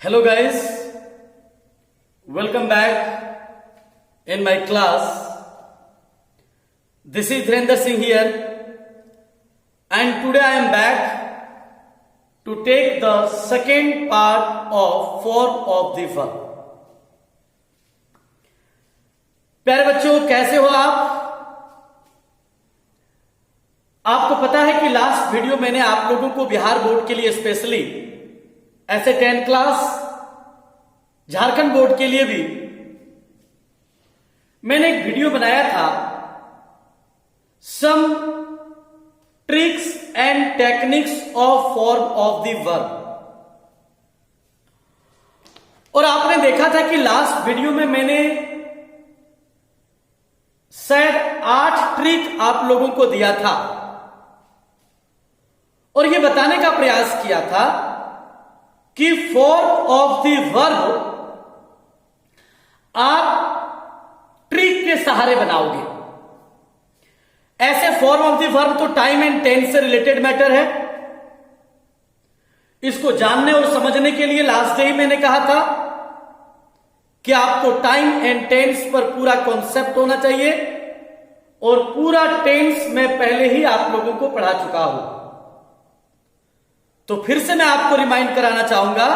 Hello guys, welcome back in my class. This is Dhirendra Singh here and today I am back to take the second part of form of the verb. प्यारे बच्चों, कैसे हो आप? आपको पता है कि लास्ट वीडियो मैंने आप लोगों को बिहार बोर्ड के लिए स्पेशली ऐसे 10 क्लास झारखंड बोर्ड के लिए भी मैंने एक वीडियो बनाया था, some tricks and techniques of form of the verb. और आपने देखा था कि लास्ट वीडियो में मैंने शायद 8 ट्रिक आप लोगों को दिया था और यह बताने का प्रयास किया था कि फॉर्म ऑफ द वर्ब आप ट्रिक के सहारे बनाओगे। ऐसे फॉर्म ऑफ द वर्ब तो टाइम एंड टेंस से रिलेटेड मैटर है। इसको जानने और समझने के लिए लास्ट डे ही मैंने कहा था कि आपको टाइम एंड टेंस पर पूरा कॉन्सेप्ट होना चाहिए और पूरा टेंस मैं पहले ही आप लोगों को पढ़ा चुका हूं। तो फिर से मैं आपको रिमाइंड कराना चाहूंगा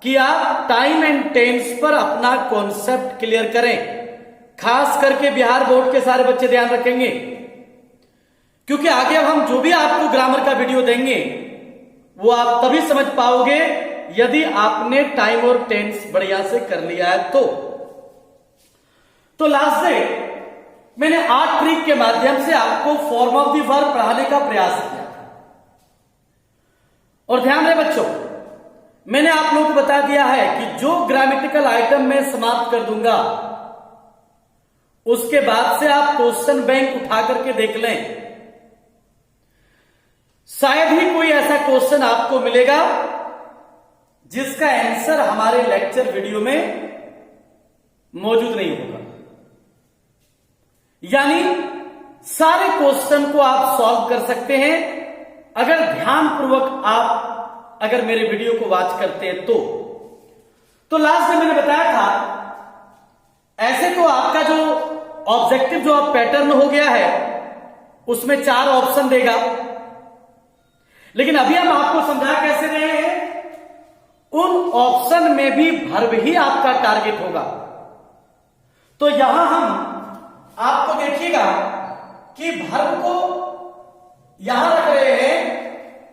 कि आप टाइम एंड टेंस पर अपना कॉन्सेप्ट क्लियर करें। खास करके बिहार बोर्ड के सारे बच्चे ध्यान रखेंगे, क्योंकि आगे अब हम जो भी आपको ग्रामर का वीडियो देंगे वो आप तभी समझ पाओगे यदि आपने टाइम और टेंस बढ़िया से कर लिया है। तो लास्ट डे मैंने 8 ट्रिक के माध्यम से आपको फॉर्म ऑफ द वर्ब पढ़ाने का प्रयास किया। और ध्यान रहे बच्चों, मैंने आप लोगों को बता दिया है कि जो ग्रामेटिकल आइटम मैं समाप्त कर दूंगा उसके बाद से आप क्वेश्चन बैंक उठा करके देख लें। शायद ही कोई ऐसा क्वेश्चन आपको मिलेगा जिसका आंसर हमारे लेक्चर वीडियो में मौजूद नहीं होगा। यानी सारे क्वेश्चन को आप सॉल्व कर सकते हैं अगर ध्यानपूर्वक आप अगर मेरे वीडियो को वॉच करते हैं तो लास्ट में मैंने बताया था ऐसे तो आपका जो ऑब्जेक्टिव जो आप पैटर्न हो गया है उसमें 4 ऑप्शन देगा, लेकिन अभी हम आपको समझा कैसे रहे हैं, उन ऑप्शन में भी वर्ब ही आपका टारगेट होगा। तो यहां हम आपको देखिएगा कि वर्ब को यहां रख रहे हैं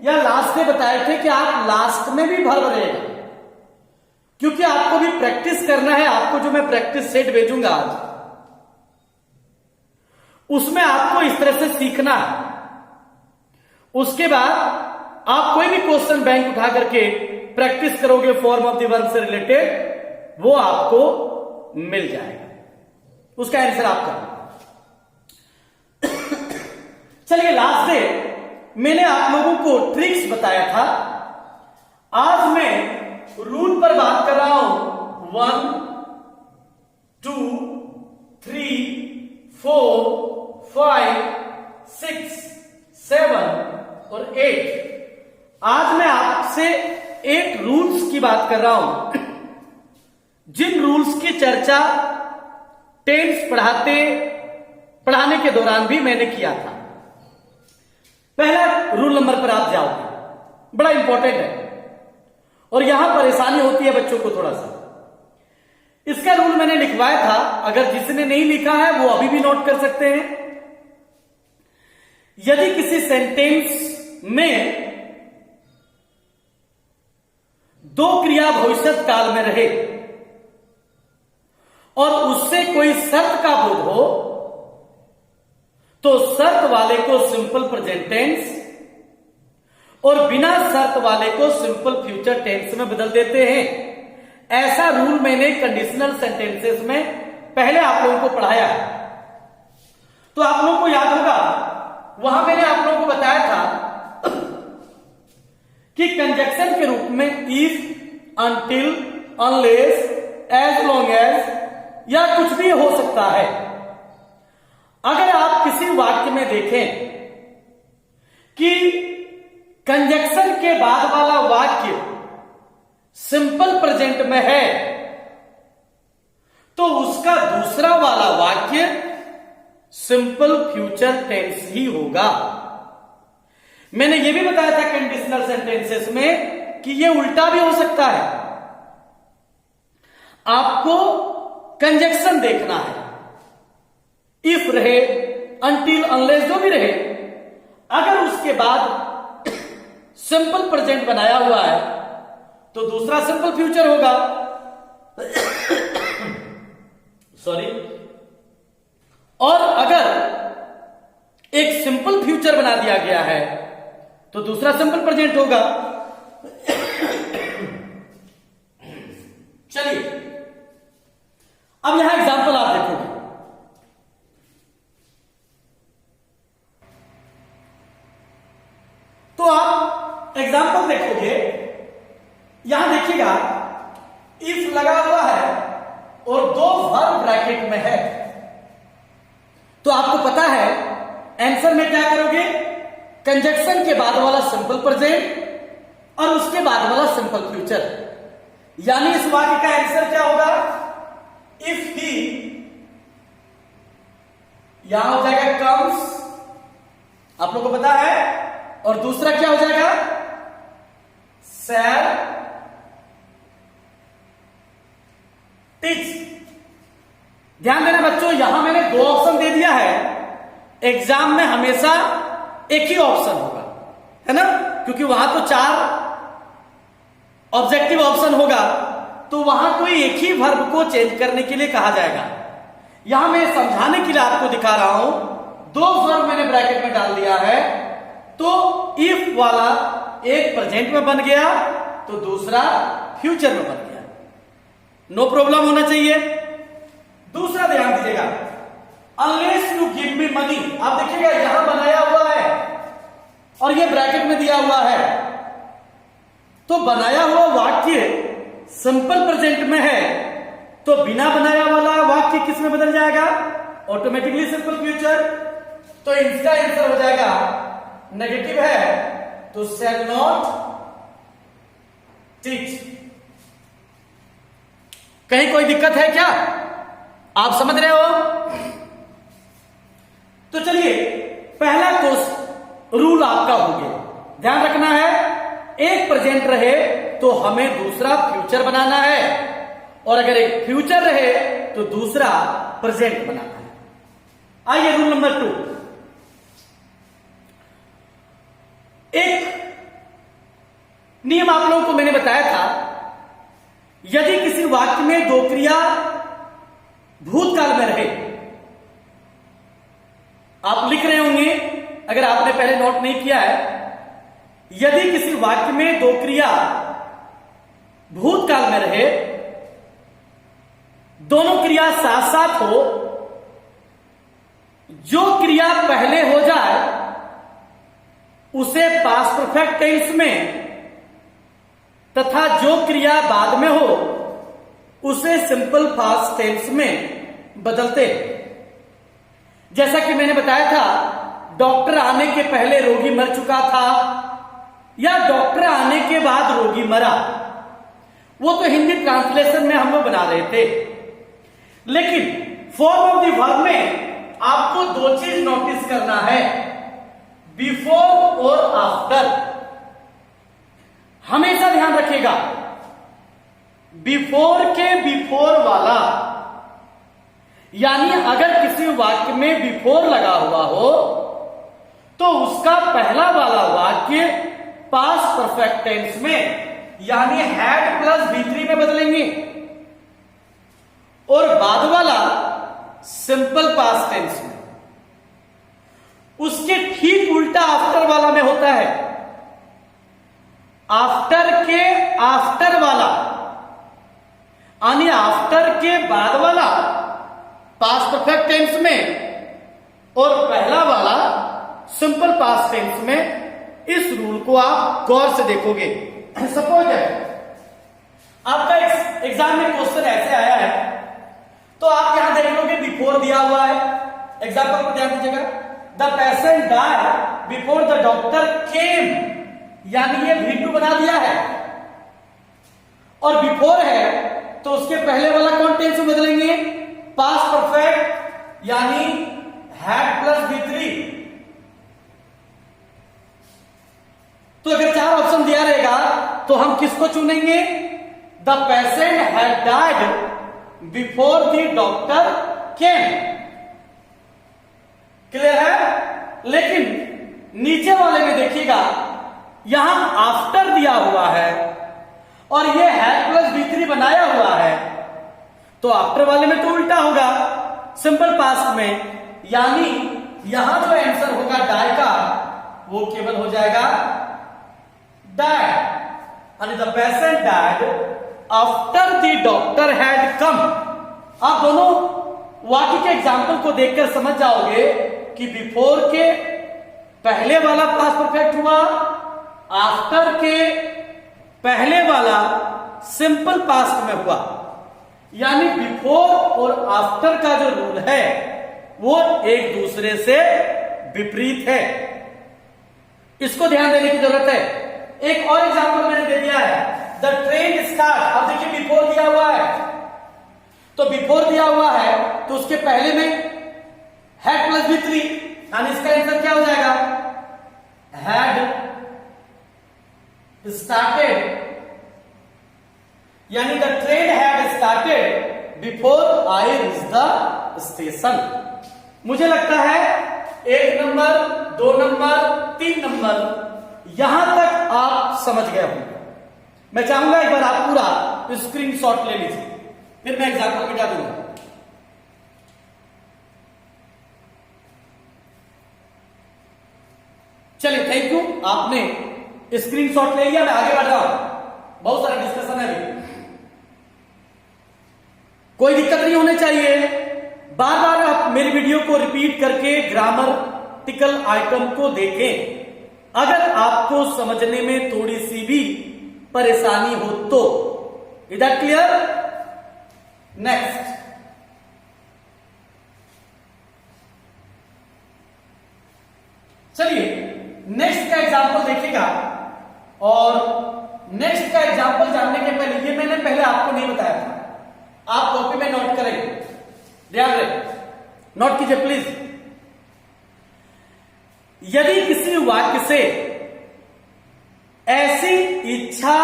या लास्ट में बताए थे कि आप लास्ट में भी वर्ब रहेगा, क्योंकि आपको भी प्रैक्टिस करना है। आपको जो मैं प्रैक्टिस सेट भेजूंगा आज उसमें आपको इस तरह से सीखना है। उसके बाद आप कोई भी क्वेश्चन बैंक उठा करके प्रैक्टिस करोगे फॉर्म ऑफ द वर्ब से रिलेटेड, वो आपको मिल जाएगा, उसका आंसर आप करना। चलिए, लास्ट डे मैंने आप लोगों को ट्रिक्स बताया था, आज मैं रूल पर बात कर रहा हूं। 1 2 3 4 5 6 7 और 8। आज मैं आपसे 8 रूल्स की बात कर रहा हूं, जिन रूल्स की चर्चा टेंस पढ़ाने के दौरान भी मैंने किया था। पहला रूल नंबर पर आप जाओगे, बड़ा इंपॉर्टेंट है और यहां परेशानी होती है बच्चों को थोड़ा सा। इसका रूल मैंने लिखवाया था, अगर जिसने नहीं लिखा है वो अभी भी नोट कर सकते हैं। यदि किसी सेंटेंस में 2 क्रिया भविष्यत काल में रहे और उससे कोई शर्त का बोध हो तो शर्त वाले को सिंपल प्रेजेंट टेंस और बिना शर्त वाले को सिंपल फ्यूचर टेंस में बदल देते हैं। ऐसा रूल मैंने कंडीशनल सेंटेंसेस में पहले आप लोगों को पढ़ाया है, तो आप लोगों को याद होगा वहां मैंने आप लोगों को बताया था कि कंजक्शन के रूप में if, until, unless, as long as या कुछ भी हो सकता है। अगर आप किसी वाक्य में देखें कि कंजक्शन के बाद वाला वाक्य सिंपल प्रेजेंट में है तो उसका दूसरा वाला वाक्य सिंपल फ्यूचर टेंस ही होगा। मैंने यह भी बताया था कंडीशनल सेंटेंसेस में कि यह उल्टा भी हो सकता है। आपको कंजक्शन देखना है, इफ रहे, अनटिल, अनलेस जो भी रहे, अगर उसके बाद सिंपल प्रेजेंट बनाया हुआ है तो दूसरा सिंपल फ्यूचर होगा। सॉरी। और अगर एक सिंपल फ्यूचर बना दिया गया है तो दूसरा सिंपल प्रेजेंट होगा। चलिए अब यहां एग्जांपल आप देखोगे। तो आप एग्जांपल देखोगे, यहां देखिएगा इफ लगा हुआ है और दो वर्ब ब्रैकेट में है, तो आपको पता है आंसर में क्या करोगे, कंजक्शन के बाद वाला सिंपल प्रेजेंट और उसके बाद वाला सिंपल फ्यूचर। यानी इस वाक्य का आंसर क्या होगा, इफ ही, यहां हो जाएगा कम्स, आप लोगों को पता है, और दूसरा क्या हो जाएगा, शैल टीच। ध्यान देना बच्चों, यहां मैंने दो ऑप्शन दे दिया है। एग्जाम में हमेशा एक ही ऑप्शन होगा, है ना, क्योंकि वहां तो 4 ऑब्जेक्टिव ऑप्शन होगा, तो वहां कोई एक ही वर्ब को चेंज करने के लिए कहा जाएगा। यहां मैं समझाने के लिए आपको दिखा रहा हूं, 2 वर्ब मैंने ब्रैकेट में डाल दिया है, तो इफ वाला एक प्रेजेंट में बन गया तो दूसरा फ्यूचर में बन गया। नो प्रॉब्लम होना चाहिए। दूसरा ध्यान दीजिएगा, unless you give me money, आप देखिएगा यहां बनाया हुआ है और ये ब्रैकेट में दिया हुआ है, तो बनाया हुआ वाक्य सिंपल प्रेजेंट में है, तो बिना बनाया वाला वाक्य किस में बदल जाएगा, ऑटोमेटिकली सिंपल फ्यूचर। तो इसका आंसर हो जाएगा, नेगेटिव है तो शैल नॉट टीच। कहीं कोई दिक्कत है क्या, आप समझ रहे हो? तो चलिए पहला कोर्स रूल आपका हो गया। ध्यान रखना है, एक प्रेजेंट रहे तो हमें दूसरा फ्यूचर बनाना है, और अगर एक फ्यूचर रहे तो दूसरा प्रेजेंट बनाना है। आइए रूल नंबर 2। एक नियम आप लोगों को मैंने बताया था, यदि किसी वाक्य में 2 क्रिया भूतकाल में रहे, आप लिख रहे होंगे अगर आपने पहले नोट नहीं किया है, यदि किसी वाक्य में 2 क्रिया भूतकाल में रहे, दोनों क्रिया साथ साथ हो, जो क्रिया पहले हो जाए उसे पास्ट परफेक्ट टेंस में, तथा जो क्रिया बाद में हो उसे सिंपल पास्ट टेंस में बदलते। जैसा कि मैंने बताया था, डॉक्टर आने के पहले रोगी मर चुका था या डॉक्टर आने के बाद रोगी मरा, वो तो हिंदी ट्रांसलेशन में हम लोग बना रहे थे। लेकिन फॉर्म ऑफ द वर्ब में आपको 2 चीज नोटिस करना है, बिफोर और आफ्टर। हमेशा ध्यान रखिएगा, बिफोर के बिफोर वाला, यानी अगर किसी वाक्य में बिफोर लगा हुआ हो तो उसका पहला वाला वाक्य पास्ट परफेक्ट टेंस में यानी हैड प्लस V3 में बदलेंगे, और बाद वाला सिंपल पास्ट टेंस में। उसके ठीक उल्टा आफ्टर वाला में होता है, आफ्टर के आफ्टर वाला, यानी आफ्टर के बाद वाला पास्ट परफेक्ट टेंस में और पहला वाला सिंपल पास्ट टेंस में। इस रूल को आप गौर से देखोगे। सपोज आपका एग्जाम में क्वेश्चन ऐसे आया है, तो आप यहां देख लोगे बिफोर दिया हुआ है। एग्जाम्पल पर ध्यान दीजिएगा, the patient died before the doctor केम, यानी ये V2 बना दिया है। और बिफोर है तो उसके पहले वाला कौन टेंस में बदलेंगे? पास्ट परफेक्ट यानी हैड प्लस V3। तो अगर 4 ऑप्शन दिया रहेगा तो हम किसको चुनेंगे? The patient had died before the doctor came. Clear है? लेकिन नीचे वाले में देखिएगा यहां आफ्टर दिया हुआ है और ये हैड प्लस V3 बनाया हुआ है, तो आफ्टर वाले में तो उल्टा होगा सिंपल पास्ट में, यानी यहां जो आंसर होगा डाई का वो केवल हो जाएगा डाइड, यानी the patient died after the doctor had come. आप दोनों वाक्य के एग्जाम्पल को देखकर समझ जाओगे कि बिफोर के पहले वाला पास्ट परफेक्ट हुआ, आफ्टर के पहले वाला सिंपल पास्ट में हुआ, यानी बिफोर और आफ्टर का जो रूल है वो एक दूसरे से विपरीत है। इसको ध्यान देने की जरूरत है। एक और एग्जांपल मैंने दे दिया है, द ट्रेन स्टार्ट। अब देखिए बिफोर दिया हुआ है, तो बिफोर दिया हुआ है तो उसके पहले में हैड प्लस V3, यानी इसका आंसर क्या हो जाएगा? हैड स्टार्टेड, यानी the train had started before I reach the station. मुझे लगता है 1 नंबर, 2 नंबर, 3 नंबर यहां तक आप समझ गए होंगे। मैं चाहूंगा एक बार आप पूरा स्क्रीनशॉट ले लीजिए, फिर मैं एग्जाम्पल मिटा दूंगा। चलिए, थैंक यू, आपने स्क्रीनशॉट ले लिया। मैं आगे बढ़ रहा हूं, बहुत सारा डिस्कशन है अभी। कोई दिक्कत नहीं होनी चाहिए। बार बार आप मेरी वीडियो को रिपीट करके ग्रामटिकल आइटम को देखें। अगर आपको समझने में थोड़ी सी भी परेशानी हो तो। Is that clear? नेक्स्ट, चलिए नेक्स्ट का एग्जांपल देखिएगा। और नेक्स्ट का एग्जांपल जानने के पहले, ये मैंने पहले आपको नहीं बताया था, आप कॉपी में नोट करेंगे, ध्यान रखें, नोट कीजिए प्लीज। यदि किसी वाक्य से ऐसी इच्छा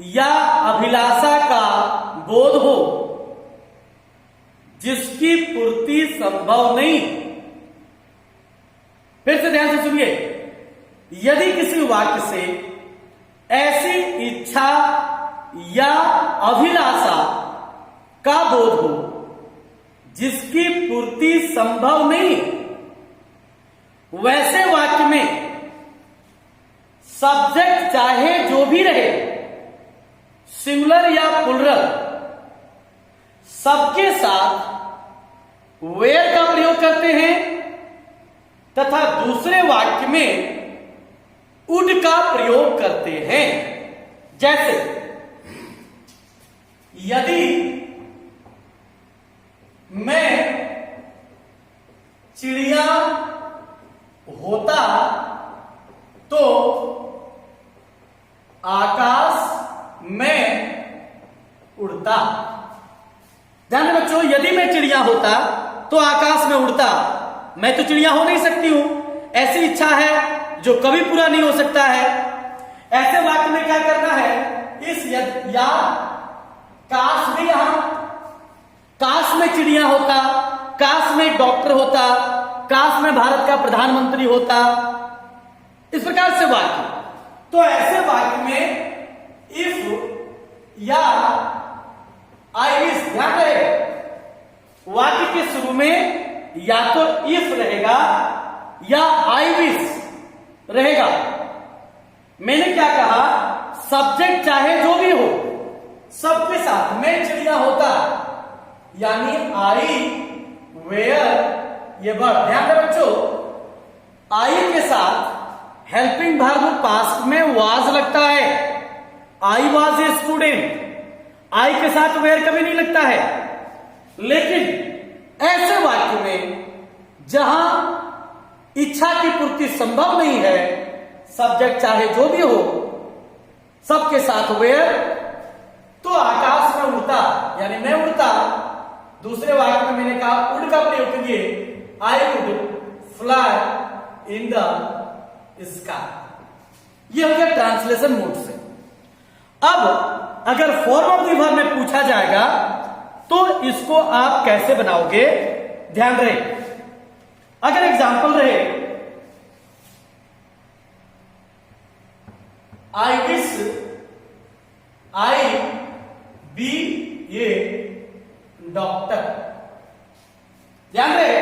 या अभिलाषा का बोध हो जिसकी पूर्ति संभव नहीं, फिर से ध्यान से सुनिए, यदि किसी वाक्य से ऐसी इच्छा या अभिलाषा का बोध हो जिसकी पूर्ति संभव नहीं, वैसे वाक्य में सब्जेक्ट चाहे जो भी रहे, सिंगुलर या प्लुरल, सबके साथ वेयर का प्रयोग करते हैं तथा दूसरे वाक्य में वुड का प्रयोग करते हैं। जैसे यदि मैं चिड़िया होता तो आकाश में उड़ता। ध्यान में बच्चों, यदि मैं चिड़िया होता तो आकाश में उड़ता। मैं तो चिड़िया हो नहीं सकती हूं, ऐसी इच्छा है जो कभी पूरा नहीं हो सकता है। ऐसे वाक्य में क्या करना है, इस या काश में, यहां काश में चिड़िया होता, काश में डॉक्टर होता, काश में भारत का प्रधानमंत्री होता, इस प्रकार से वाक्य। तो ऐसे वाक्य में इफ या आई विश, ध्यान रहे वाक्य के शुरू में या तो इफ रहेगा या आई विश रहेगा। मैंने क्या कहा, सब्जेक्ट चाहे जो भी हो, सबके साथ मैं चिड़िया होता, यानी आई वेयर ये वर्ड। ध्यान रहे बच्चों, आई के साथ हेल्पिंग वर्ब पास्ट में वाज लगता है। आई वाज ए स्टूडेंट, आई के साथ वेयर कभी नहीं लगता है। लेकिन ऐसे वाक्य में जहां इच्छा की पूर्ति संभव नहीं है, सब्जेक्ट चाहे जो भी हो, सबके साथ वेयर तो आकाश में उड़ता, यानी मैं उड़ता। दूसरे वाक्य में मैंने कहा उड़ का प्रयोग करिए, I would fly in the sky. ये हो गया ट्रांसलेशन मोड से। अब अगर फॉर्म ऑफ द वर्ब में पूछा जाएगा तो इसको आप कैसे बनाओगे, ध्यान रहे। अगर एग्जांपल रहे I wish I be a doctor, ध्यान रहे।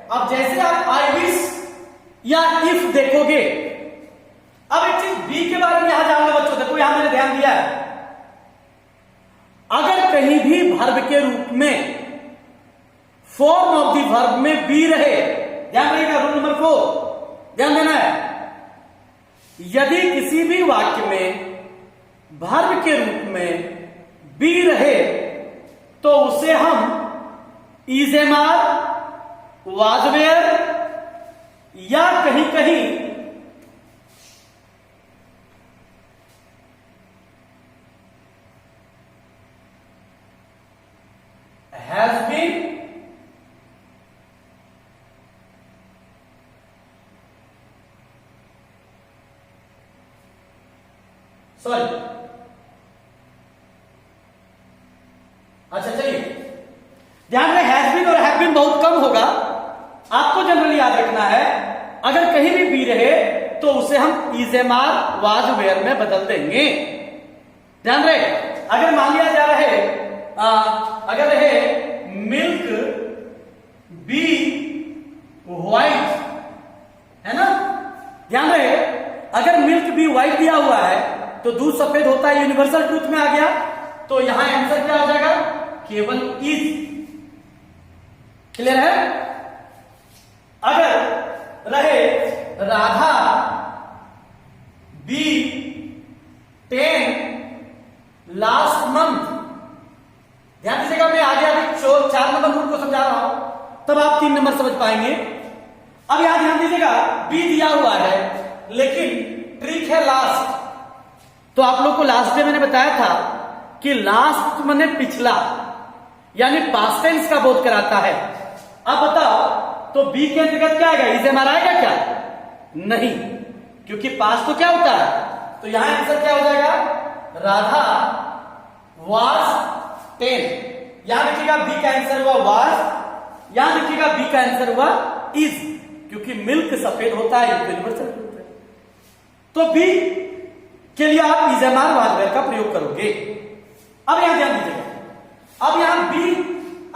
अब जैसे आप आई विश या इफ देखोगे, अब एक चीज बी के बारे में यहां जानना बच्चों, देखो यहां मैंने ध्यान दिया है, अगर कहीं भी वर्ब के रूप में फॉर्म ऑफ द वर्ब में बी रहे, ध्यान रखिएगा, रूल नंबर 4 ध्यान देना है। यदि किसी भी वाक्य में वर्ब के रूप में बी रहे तो उसे हम is am are, was were या कहीं कहीं हैज बीन, सॉरी, अच्छा चलिए ध्यान में हैज बीन और हैव बीन बहुत कम होगा, आपको जनरली याद रखना है। अगर कहीं भी बी रहे तो उसे हम is am are, was were में बदल देंगे, ध्यान रहे। अगर मान लिया जा रहे अगर रहे मिल्क बी व्हाइट, है ना, ध्यान रहे। अगर मिल्क बी व्हाइट दिया हुआ है तो दूध सफेद होता है, यूनिवर्सल ट्रूथ में आ गया, तो यहां आंसर क्या हो जाएगा, केवल इज। क्लियर है। अगर रहे राधा बी 10 लास्ट मंथ, ध्यान दीजिएगा, मैं आगे अभी 4 नंबर रूल को समझा रहा हूं, तब आप 3 नंबर समझ पाएंगे। अब यहां ध्यान दीजिएगा, बी दिया हुआ है लेकिन ट्रिक है लास्ट। तो आप लोग को लास्ट डे मैंने बताया था कि लास्ट मैंने पिछला, यानी पास्ट टेंस का बोध कराता है। अब बताओ तो बी के अंतर्गत क्या आएगा, इज एम आर आएगा क्या, नहीं, क्योंकि पास्ट तो क्या होता है। तो यहां आंसर क्या हो जाएगा, राधा वाज 10। यहां देखिएगा बी का आंसर हुआ वाज, यहां देखिएगा बी का आंसर हुआ इज, क्योंकि मिल्क सफेद होता है, यूनिवर्सल होता है। तो बी के लिए आप is am are, was were का प्रयोग करोगे। अब यहां ध्यान दीजिएगा, अब यहां be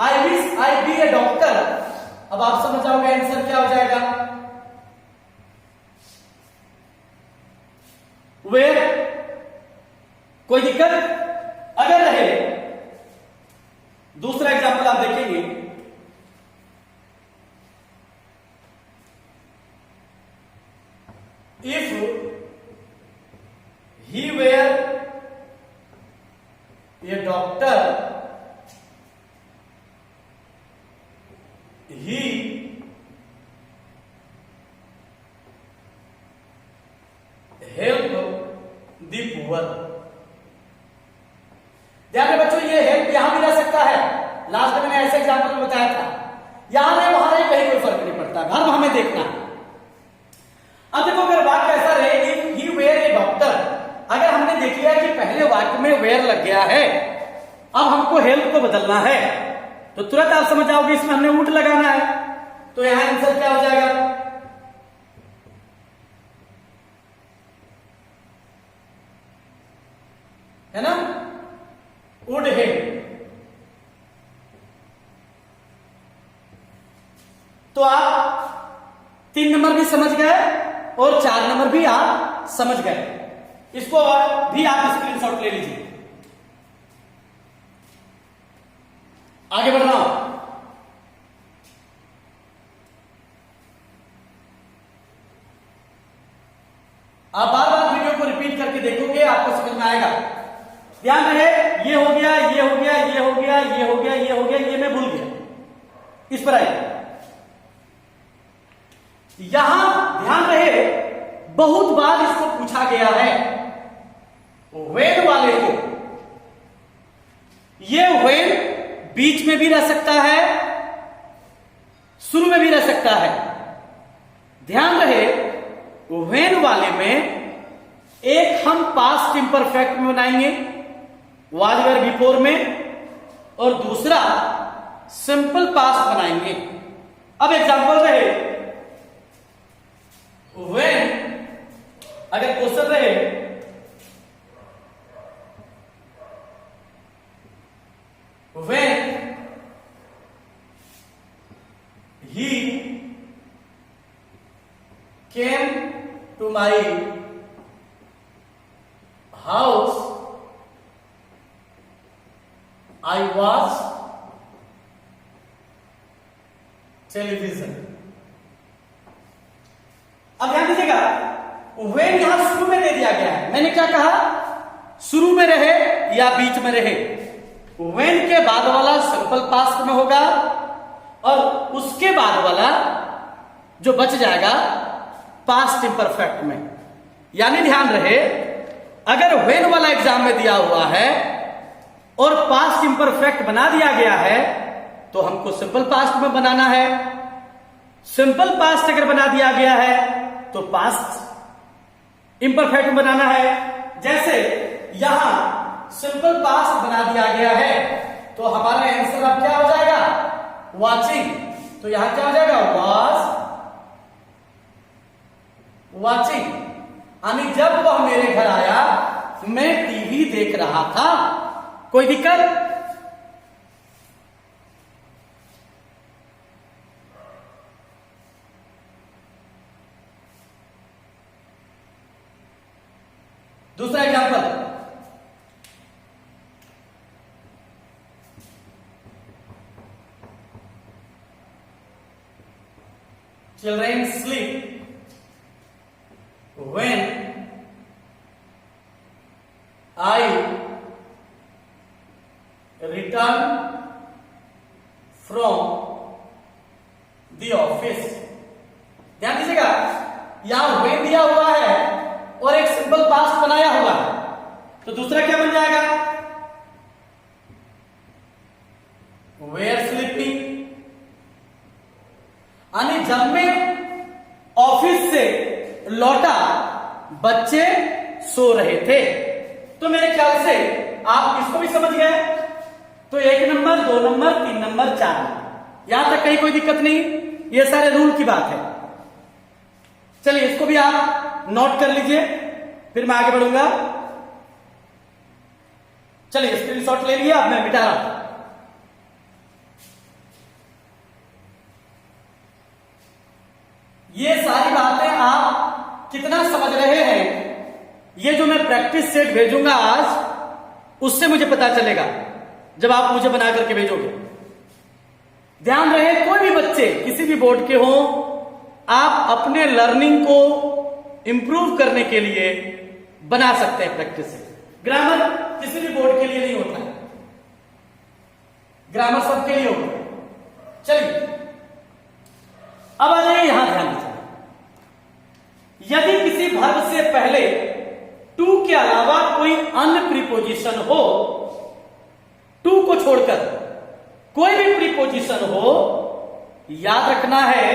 I wish I be a doctor, अब आप समझ जाओगे आंसर क्या हो जाएगा, वेयर। कोई दिक्कत। अगर रहे दूसरा एग्जांपल आप देखेंगे, if he were a doctor he help the poor. ध्यान में बच्चों, ये हेल्प यहां भी रह सकता है, लास्ट में मैंने ऐसे एग्जांपल में बताया था, यहां नहीं वहां नहीं, कहीं कोई फर्क नहीं पड़ता, वर्ब हमें देखना है। अब देखो अगर वाक्य ऐसा रहे if he were a doctor, अगर हमने देख लिया कि पहले वाक्य में वेयर लग गया है, अब हमको हेल्प को बदलना है, तो तुरंत आप समझ जाओगे इसमें हमने वुड लगाना है। तो यहां आंसर क्या हो जाएगा, है ना, वुड हेल्प। तो आप 3 नंबर भी समझ गए और 4 नंबर भी आप समझ गए। इसको भी आप स्क्रीनशॉट ले लीजिए। आगे बढ़ रहा हूं, आप बार बार वीडियो को रिपीट करके देखोगे, आपको समझ में आएगा। ध्यान रहे, ये हो गया, ये हो गया, ये हो गया, ये हो गया, ये हो गया, ये मैं भूल गया, इस पर आइए। यहां ध्यान रहे, बहुत बार इसको पूछा गया है, वेद वाले को ये व्हेन बीच में भी रह सकता है, शुरू में भी रह सकता है। ध्यान रहे व्हेन वाले में एक हम पास्ट इंपरफेक्ट में बनाएंगे वाज वेयर बिफोर में, और दूसरा सिंपल पास्ट बनाएंगे। अब एग्जांपल रहे व्हेन, अगर क्वेश्चन रहे when he came to my house I watch television. अब ध्यान दीजिएगा व्हेन यहां शुरू में दे दिया गया है। मैंने क्या कहा, शुरू में रहे या बीच में रहे। व्हेन के बाद वाला सिंपल पास्ट में होगा और उसके बाद वाला जो बच जाएगा पास्ट इंपरफेक्ट में। यानी ध्यान रहे अगर व्हेन वाला एग्जाम में दिया हुआ है और पास्ट इंपरफेक्ट बना दिया गया है तो हमको सिंपल पास्ट में बनाना है। सिंपल पास्ट अगर बना दिया गया है तो पास्ट इंपरफेक्ट में बनाना है। जैसे यहां सिंपल पास्ट बना दिया गया है तो हमारा आंसर अब क्या हो जाएगा, वॉचिंग। तो यहां क्या हो जाएगा, वॉच वॉचिंग। यानी जब वह मेरे घर आया मैं टीवी देख रहा था। कोई दिक्कत? दूसरा example, children sleep when I return from the office। ध्यान दीजिएगा यहां when दिया हुआ है और एक सिंपल पास्ट बनाया हुआ है तो दूसरा क्या बन जाएगा, were sleeping। यानी जब मैं ऑफिस से लौटा बच्चे सो रहे थे। तो मेरे ख्याल से आप इसको भी समझ गए। तो 1 नंबर 2 नंबर 3 नंबर 4 नंबर, यहां तक कहीं कोई दिक्कत नहीं, ये सारे रूल की बात है। चलिए इसको भी आप नोट कर लीजिए फिर मैं आगे बढ़ूंगा। चलिए स्क्रीनशॉट ले लिया, अब मैं मिटा रहा हूं। ये सारी बातें आप कितना समझ रहे हैं ये जो मैं प्रैक्टिस सेट भेजूंगा आज उससे मुझे पता चलेगा जब आप मुझे बना करके भेजोगे। ध्यान रहे कोई भी बच्चे किसी भी बोर्ड के हों, आप अपने लर्निंग को इंप्रूव करने के लिए बना सकते हैं प्रैक्टिस सेट। ग्रामर किसी भी बोर्ड के लिए नहीं होता है, ग्रामर सबके लिए होता है। चलिए अब आ जाइए यहां, ध्यान दीजिए। यदि किसी वर्ब से पहले टू के अलावा कोई अन्य प्रीपोजिशन हो, टू को छोड़कर कोई भी प्रीपोजिशन हो, याद रखना है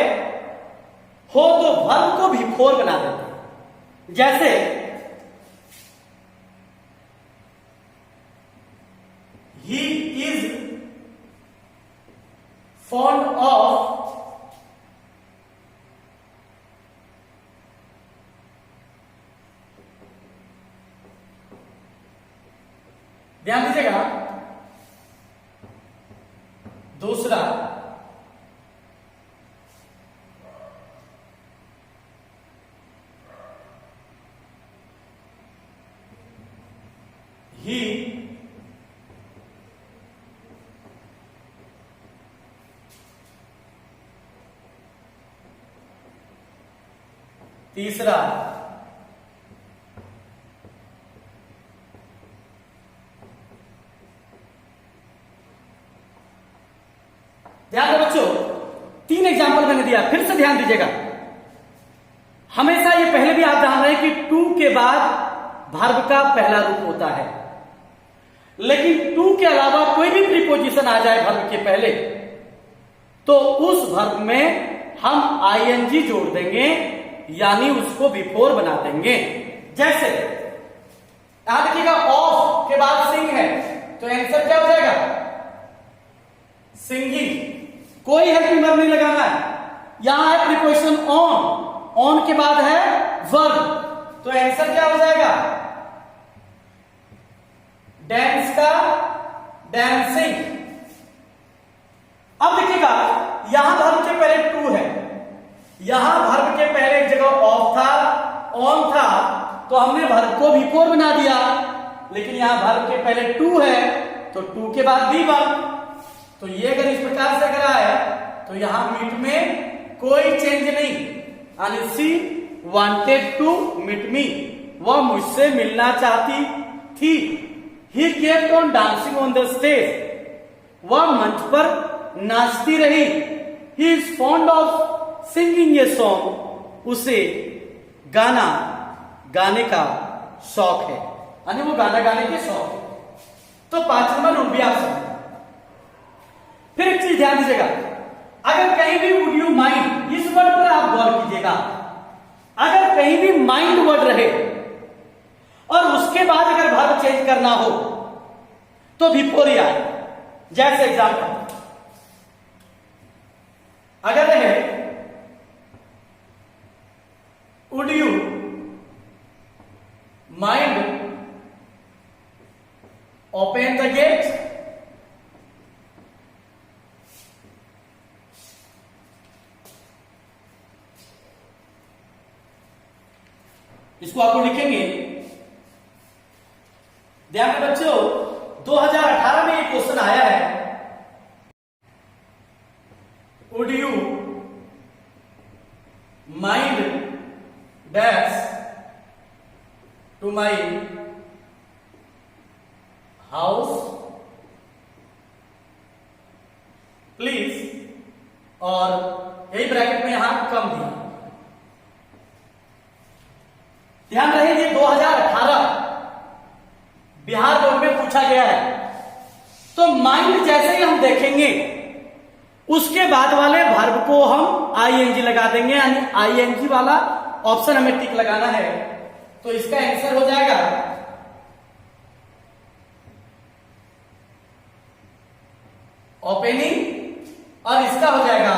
हो तो वर्ब को भी फोर बना देते हैं। जैसे ही इज फॉन्ड ऑफ ध्यान दीजिएगा। दूसरा ही तीसरा ध्यान दो बच्चों, 3 एग्जाम्पल मैंने दिया, फिर से ध्यान दीजिएगा। हमेशा ये पहले भी आप जान रहे हैं कि टू के बाद वर्ब का पहला रूप होता है, लेकिन टू के अलावा कोई भी प्रीपोजिशन आ जाए वर्ब के पहले, तो उस वर्ब में हम आईएनजी जोड़ देंगे, यानी उसको बिफोर बना देंगे। जैसे यहां देखिएगा ऑफ के बाद सिंग है, तो आंसर क्या हो जाएगा? सिंगिंग। कोई हेल्पिंग वर्ब नहीं लगाना है। यहां है प्रीपोजिशन ऑन, ऑन के बाद है वर्ब, तो आंसर क्या हो जाएगा? डांस का डांसिंग। अब देखिएगा यहां वर्ब के पहले टू है, यहां वर्ब के पहले एक जगह ऑफ था, ऑन था, तो हमने वर्ब को बिफोर बना दिया। लेकिन यहां वर्ब के पहले टू है, तो टू के बाद बी वर्ब। तो ये अगर इस प्रकार से अगर आए तो यहां मीट में कोई चेंज नहीं। यानी सी वांटेड टू मीट मी, वह मुझसे मिलना चाहती थी। He kept on dancing on the stage, वह मंच पर नाचती रही। He is fond of singing a song, उसे गाना गाने का शौक है, यानी वो गाना गाने के शौक है। तो 5 नंबर रूल भी आप समझ। फिर एक चीज ध्यान दीजिएगा, अगर कहीं भी वुड यू माइंड, इस वर्ड पर आप गौर कीजिएगा। अगर कहीं भी माइंड वर्ड रहे और उसके बाद अगर वर्ब चेंज करना हो तो बिफोर ही आए। जैसे एग्जाम्पल अगर रहे would you mind open the gate, इसको आपको लिखेंगे। ध्यान में बच्चों, 2018 में ये क्वेश्चन आया है, would you mind dash to my house please, और यही ब्रैकेट में यहां कम दिया। ध्यान रहे ये 2018 बिहार बोर्ड में पूछा गया है। तो माइंड जैसे ही हम देखेंगे उसके बाद वाले वर्ब को हम आईएनजी लगा देंगे, यानी आईएनजी वाला ऑप्शन हमें टिक लगाना है। तो इसका आंसर हो जाएगा ओपनिंग, और इसका हो जाएगा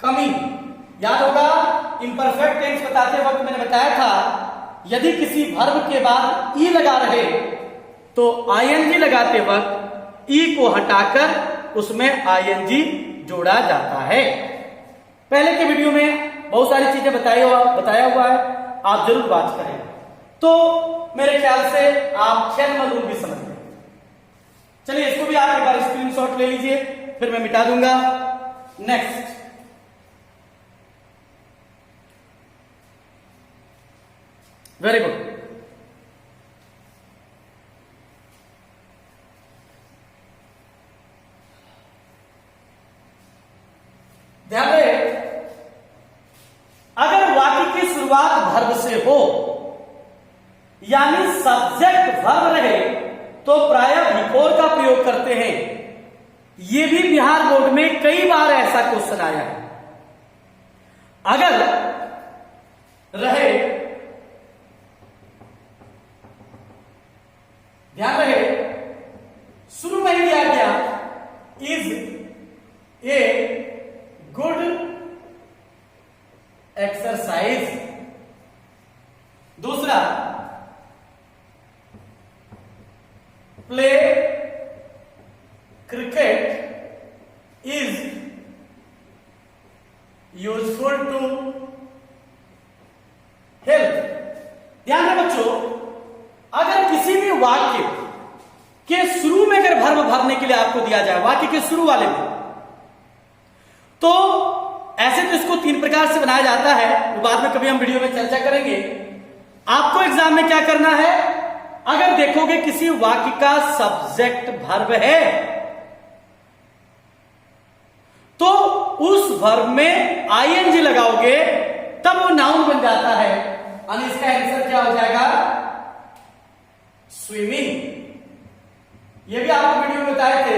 कमिंग। याद होगा इम्परफेक्ट टेंस बताते वक्त मैंने बताया था, यदि किसी वर्ब के बाद ई लगा रहे तो आईएनजी लगाते वक्त ई को हटाकर उसमें आईएनजी जोड़ा जाता है। पहले के वीडियो में बहुत सारी चीजें बताया हुआ है, आप जरूर बात करें। तो मेरे ख्याल से आप 6 नंबर रूल भी समझ गए। चलिए इसको भी आप एक बार स्क्रीनशॉट ले लीजिए, फिर मैं मिटा दूंगा। Next, very good. ध्यान रहे, अगर वाक्य की शुरुआत वर्ब से हो यानी सब्जेक्ट वर्ब रहे तो प्रायः बिफोर का प्रयोग करते हैं। यह भी बिहार बोर्ड में कई बार ऐसा क्वेश्चन आया है। अगर रहे, ध्यान रहे, शुरू में ही दिया गया इज ए गुड एक्सरसाइज। दूसरा, play cricket is useful to health. ध्यान रहे बच्चों, अगर किसी भी वाक्य के शुरू में अगर वर्ब भरने के लिए आपको दिया जाए, वाक्य के शुरू वाले में, तो ऐसे तो इसको 3 प्रकार से बनाया जाता है, वो बाद में कभी हम वीडियो में चर्चा करेंगे। आपको एग्जाम में क्या करना है, अगर देखोगे किसी वाक्य का सब्जेक्ट वर्ब है तो उस वर्ब में आईएनजी लगाओगे, तब वो नाउन बन जाता है। और इसका आंसर क्या हो जाएगा? स्विमिंग। ये भी आपको वीडियो में बताए थे।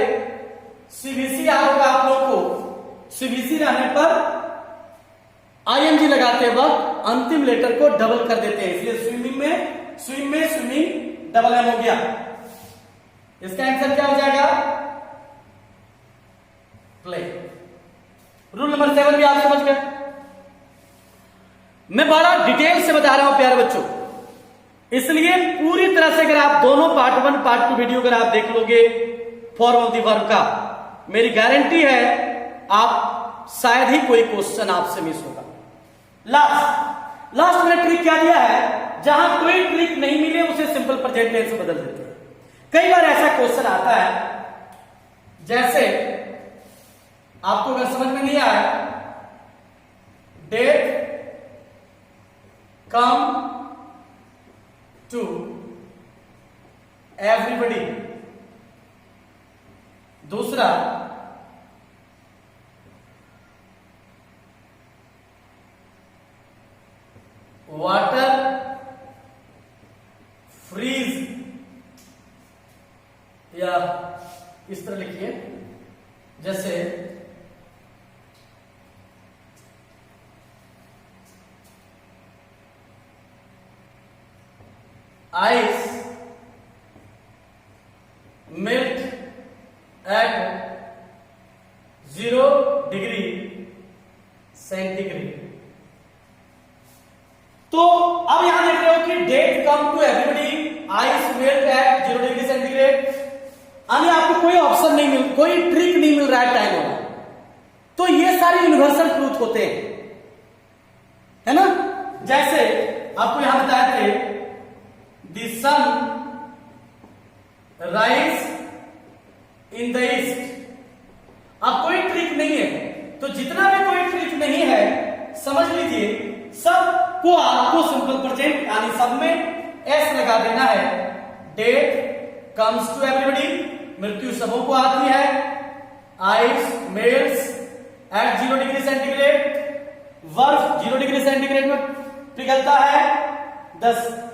सीबीसी याद होगा आप लोग को। सीबीसी रहने पर आईएनजी लगाते वक्त अंतिम लेटर को डबल कर देते हैं, इसलिए स्विमिंग में स्विमिंग डबल एम हो गया। इसका आंसर क्या हो जाएगा? प्ले। रूल नंबर 7 भी आप समझ गए। मैं बड़ा डिटेल से बता रहा हूं प्यारे बच्चों, इसलिए पूरी तरह से अगर आप दोनों पार्ट 1 पार्ट 2 वीडियो अगर आप देख लोगे फॉर्म ऑफ द वर्ब का, मेरी गारंटी है आप शायद ही कोई क्वेश्चन आपसे मिस होगा। लास्ट में ट्रिक क्या दिया है, जहां कोई ट्रिक नहीं मिले उसे सिंपल प्रेजेंट टेंस से बदल देते हैं। कई बार ऐसा क्वेश्चन आता है, जैसे आपको अगर समझ में नहीं आया, डेट कम टू एवरीबडी। दूसरा, वाटर फ्रीज, या इस तरह लिखिए जैसे ice melt at 0 degree centigrade. तो अब यहां देख रहे हो कि death come to everybody, ice melt at 0 degree centigrade. यानी आपको कोई ऑप्शन नहीं मिल, कोई ट्रिक नहीं मिल रहा है टाइम वाला। तो ये सारे यूनिवर्सल ट्रूथ होते हैं, है ना। जैसे आपको यहां बताए थे, the sun rise in the east. अब कोई ट्रिक नहीं है, तो जितना भी कोई ट्रिक नहीं है, समझ लीजिए सबको आपको सिंपल प्रेजेंट यानी सब में एस लगा देना है। डेट कम्स टू एवरीबडी, मृत्यु सबों को आती है। Ice melts at 0 degree centigrade, बर्फ 0 डिग्री सेंटीग्रेड में पिघलता है। 10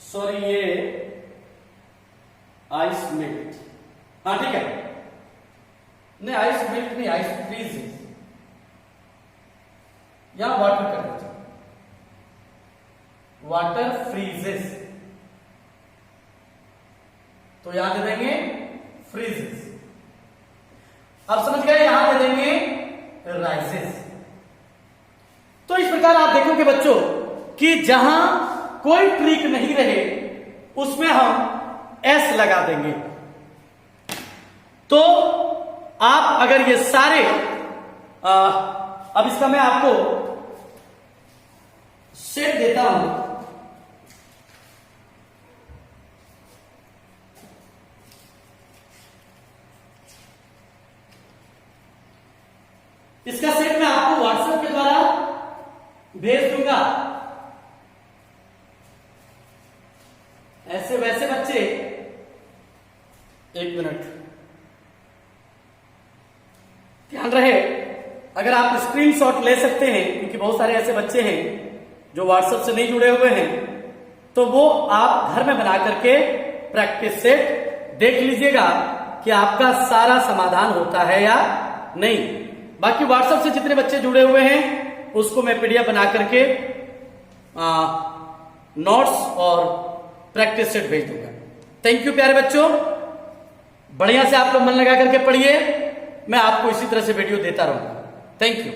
सॉरी, ये आइस मेल्ट, हाँ ठीक है, नहीं आइस मेल्ट नहीं, आइस फ्रीज या वाटर कर देते, वाटर फ्रीजेस, तो यहां दे देंगे फ्रीजेस। अब समझ गए, यहां दे देंगे राइजेस। तो इस प्रकार आप देखोगे बच्चों कि जहां कोई ट्रिक नहीं रहे उसमें हम एस लगा देंगे। तो आप अगर ये सारे अब इसका मैं आपको सेट देता हूं। इसका सेट मैं आपको व्हाट्सएप के द्वारा भेज दूंगा। ऐसे वैसे बच्चे, एक मिनट ध्यान रहे, अगर आप स्क्रीनशॉट ले सकते हैं, क्योंकि बहुत सारे ऐसे बच्चे हैं जो व्हाट्सएप से नहीं जुड़े हुए हैं, तो वो आप घर में बना करके प्रैक्टिस सेट देख लीजिएगा कि आपका सारा समाधान होता है या नहीं। बाकी व्हाट्सएप से जितने बच्चे जुड़े हुए हैं उसको मैं पीडीएफ बना करके नोट्स और प्रैक्टिस सेट भेज दूंगा। थैंक यू प्यारे बच्चों, बढ़िया से आप लोग मन लगा करके पढ़िए। मैं आपको इसी तरह से वीडियो देता रहूंगा। Thank you.